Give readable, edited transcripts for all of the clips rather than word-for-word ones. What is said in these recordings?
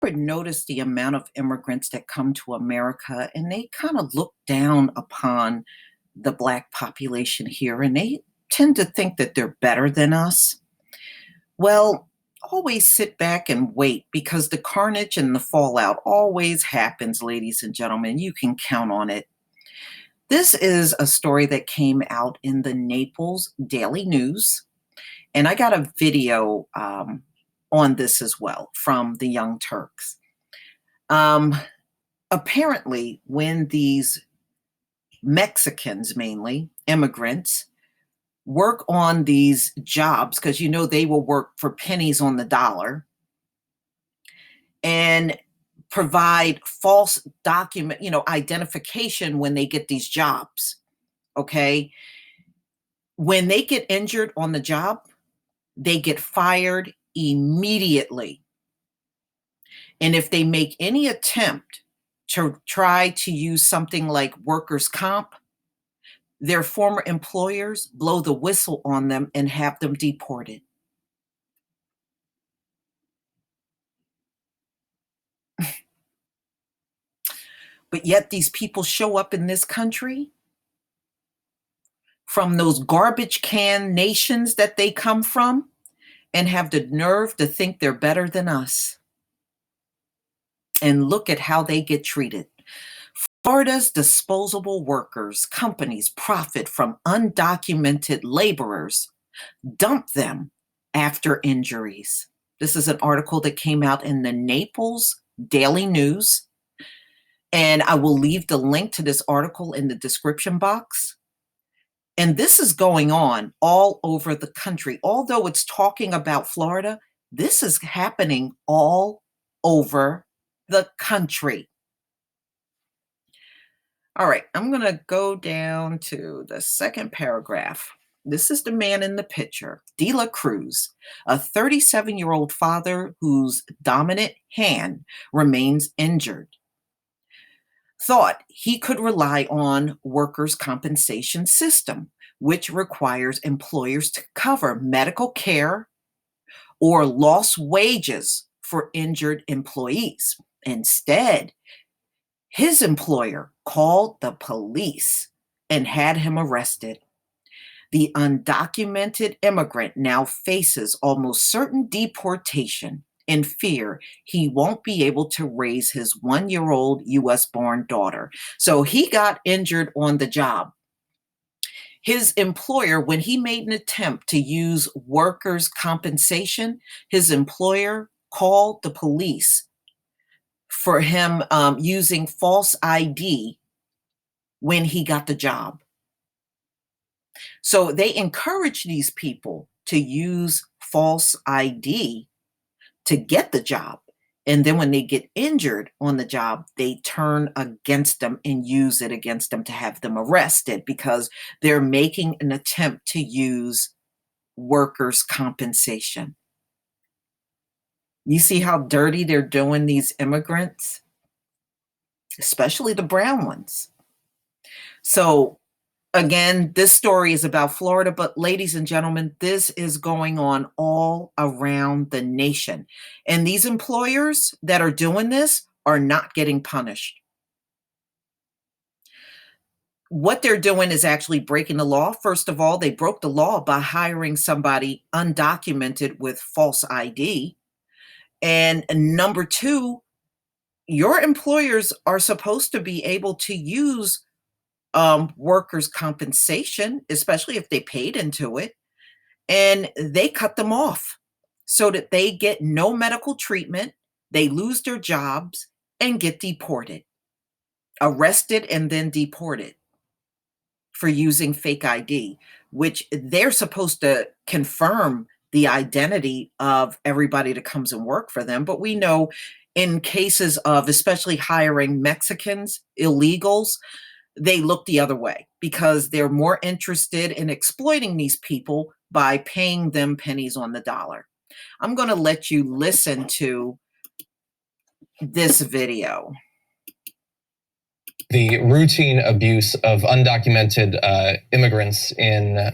Ever notice the amount of immigrants that come to America and they kind of look down upon the Black population here and they tend to think that they're better than us? Well, always sit back and wait because the carnage and the fallout always happens, ladies and gentlemen. You can count on it. This is a story that came out in the Naples Daily News, and I got a video on this as well from the Young Turks. Um, Apparently, when these Mexicans, mainly immigrants, work on these jobs, because they will work for pennies on the dollar and provide false document, identification when they get these jobs. Okay. When they get injured on the job, they get fired immediately. And if they make any attempt to try to use something like workers' comp, their former employers blow the whistle on them and have them deported. But yet these people show up in this country from those garbage can nations that they come from and have the nerve to think they're better than us. And look at how they get treated. Florida's disposable workers, companies profit from undocumented laborers, dump them after injuries. This is an article that came out in the Naples Daily News. And I will leave the link to this article in the description box. And this is going on all over the country. Although it's talking about Florida, this is happening all over the country. All right, I'm going to go down to the second paragraph. This is the man in the picture, De La Cruz, a 37-year-old father whose dominant hand remains injured. Thought he could rely on workers' compensation system, which requires employers to cover medical care or lost wages for injured employees. Instead, his employer called the police and had him arrested. The undocumented immigrant now faces almost certain deportation in fear he won't be able to raise his 1-year-old US-born daughter. So he got injured on the job. His employer, when he made an attempt to use workers' compensation, his employer called the police for him using false ID when he got the job. So they encourage these people to use false ID to get the job. And then when they get injured on the job, they turn against them and use it against them to have them arrested because they're making an attempt to use workers' compensation. You see how dirty they're doing these immigrants, especially the brown ones. So again, this story is about Florida, but ladies and gentlemen, this is going on all around the nation. And these employers that are doing this are not getting punished. What they're doing is actually breaking the law. First of all, they broke the law by hiring somebody undocumented with false ID. And number two, your employers are supposed to be able to use workers' compensation, especially if they paid into it, and they cut them off so that they get no medical treatment, they lose their jobs, and get deported, arrested, and then deported for using fake ID, which they're supposed to confirm the identity of everybody that comes and work for them. But we know in cases of especially hiring Mexicans, illegals, they look the other way because they're more interested in exploiting these people by paying them pennies on the dollar. I'm going to let you listen to this video. The routine abuse of undocumented immigrants in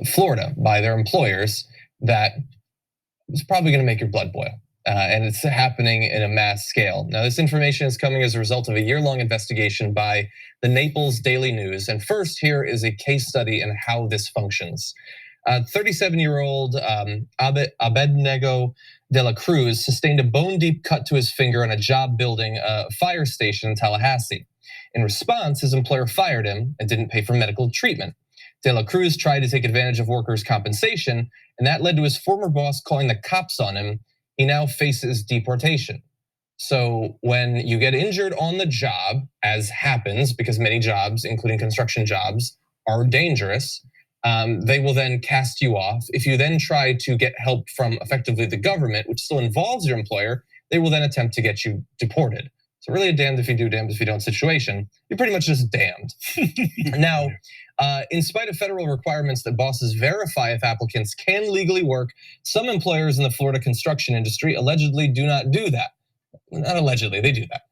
Florida by their employers that is probably going to make your blood boil. and it's happening in a mass scale. Now, this information is coming as a result of a year-long investigation by the Naples Daily News. And first, here is a case study in how this functions. 37-year-old Abednego de la Cruz sustained a bone-deep cut to his finger on a job building a fire station in Tallahassee. In response, his employer fired him and didn't pay for medical treatment. De la Cruz tried to take advantage of workers' compensation, and that led to his former boss calling the cops on him. He now faces deportation. So when you get injured on the job, as happens because many jobs, including construction jobs, are dangerous, they will then cast you off. If you then try to get help from effectively the government, which still involves your employer, they will then attempt to get you deported. So really a damned if you do, damned if you don't situation. You're pretty much just damned. Now, in spite of federal requirements that bosses verify if applicants can legally work, some employers in the Florida construction industry allegedly do not do that. Not allegedly, they do that.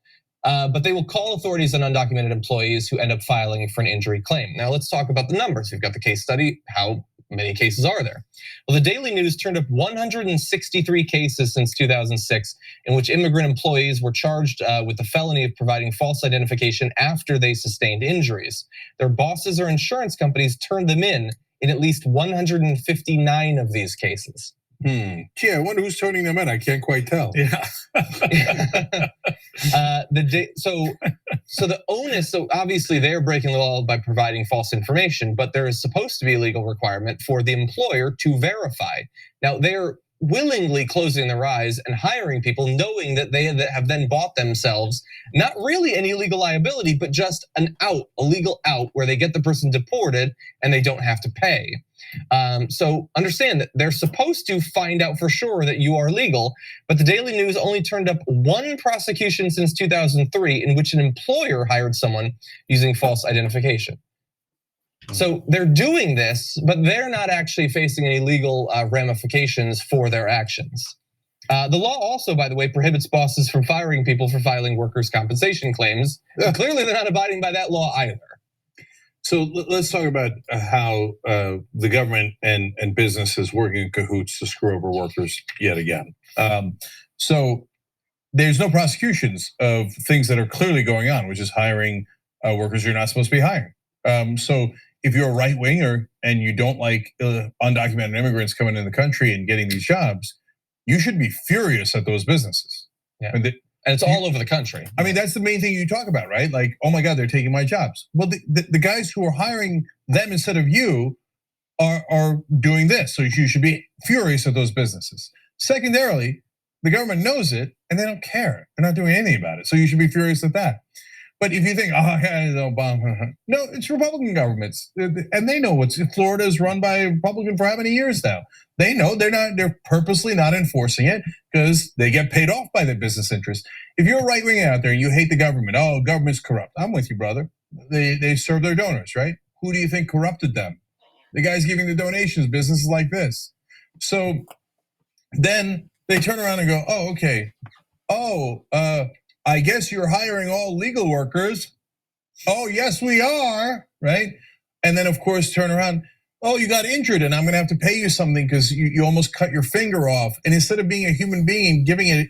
But they will call authorities on undocumented employees who end up filing for an injury claim. Now let's talk about the numbers. We've got the case study. How many cases are there? Well, the Daily News turned up 163 cases since 2006 in which immigrant employees were charged with the felony of providing false identification after they sustained injuries. Their bosses or insurance companies turned them in at least 159 of these cases. Gee, I wonder who's turning them in. I can't quite tell. Yeah. So the onus, so obviously they're breaking the law by providing false information, but there is supposed to be a legal requirement for the employer to verify. Now they're willingly closing their eyes and hiring people knowing that they have then bought themselves not really any legal liability, but just a legal out where they get the person deported and they don't have to pay. So understand that they're supposed to find out for sure that you are legal, but the Daily News only turned up one prosecution since 2003 in which an employer hired someone using false identification. So they're doing this, but they're not actually facing any legal ramifications for their actions. The law also, by the way, prohibits bosses from firing people for filing workers' compensation claims. Clearly, they're not abiding by that law either. So let's talk about how the government and businesses working in cahoots to screw over workers yet again. So there's no prosecutions of things that are clearly going on, which is hiring workers you're not supposed to be hiring. So if you're a right winger and you don't like undocumented immigrants coming in the country and getting these jobs, you should be furious at those businesses. Yeah. And it's all over the country. I mean, that's the main thing you talk about, right? Like, oh my God, they're taking my jobs. Well, the guys who are hiring them instead of you are doing this. So you should be furious at those businesses. Secondarily, the government knows it and they don't care. They're not doing anything about it. So you should be furious at that. But if you think, oh, yeah, Obama, no, it's Republican governments, and they know Florida is run by a Republican for how many years now? They know they're purposely not enforcing it because they get paid off by their business interests. If you're a right winger out there and you hate the government, oh, government's corrupt. I'm with you, brother. They serve their donors, right? Who do you think corrupted them? The guys giving the donations, businesses like this. So then they turn around and go, oh, okay. Oh, I guess you're hiring all legal workers. Oh, yes, we are, right? And then, of course, turn around. Oh, you got injured and I'm gonna have to pay you something because you almost cut your finger off. And instead of being a human being and giving it,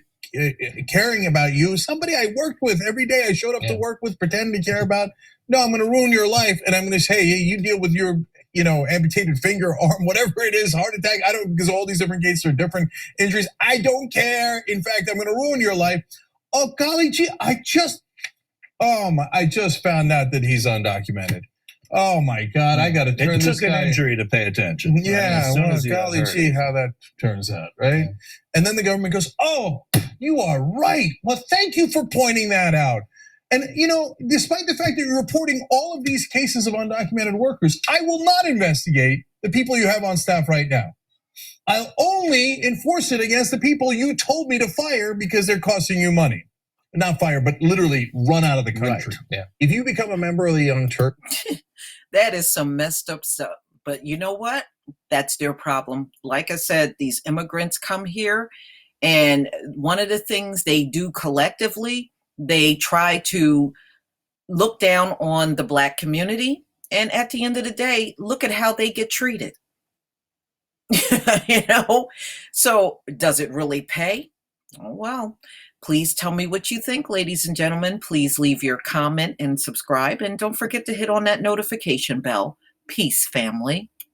caring about you, somebody I worked with every day, I showed up to work with, pretending to care about. No, I'm gonna ruin your life and I'm gonna say, hey, you deal with your amputated finger, arm, whatever it is, heart attack. I don't, because all these different cases are different injuries. I don't care. In fact, I'm gonna ruin your life. Oh, golly gee, I just found out that he's undocumented. Oh my God, I gotta turn this guy. It took an injury to pay attention. Yeah, well, golly gee, how that turns out, right? Yeah. And then the government goes, oh, you are right. Well, thank you for pointing that out. And despite the fact that you're reporting all of these cases of undocumented workers, I will not investigate the people you have on staff right now. I'll only enforce it against the people you told me to fire because they're costing you money. Not fire, but literally run out of the country. Right. Yeah. If you become a member of the Young Turk. That is some messed up stuff. But you know what? That's their problem. Like I said, these immigrants come here, and one of the things they do collectively, they try to look down on the Black community. And at the end of the day, look at how they get treated. So does it really pay? Oh, well, please tell me what you think, ladies and gentlemen. Please leave your comment and subscribe. And don't forget to hit on that notification bell. Peace, family.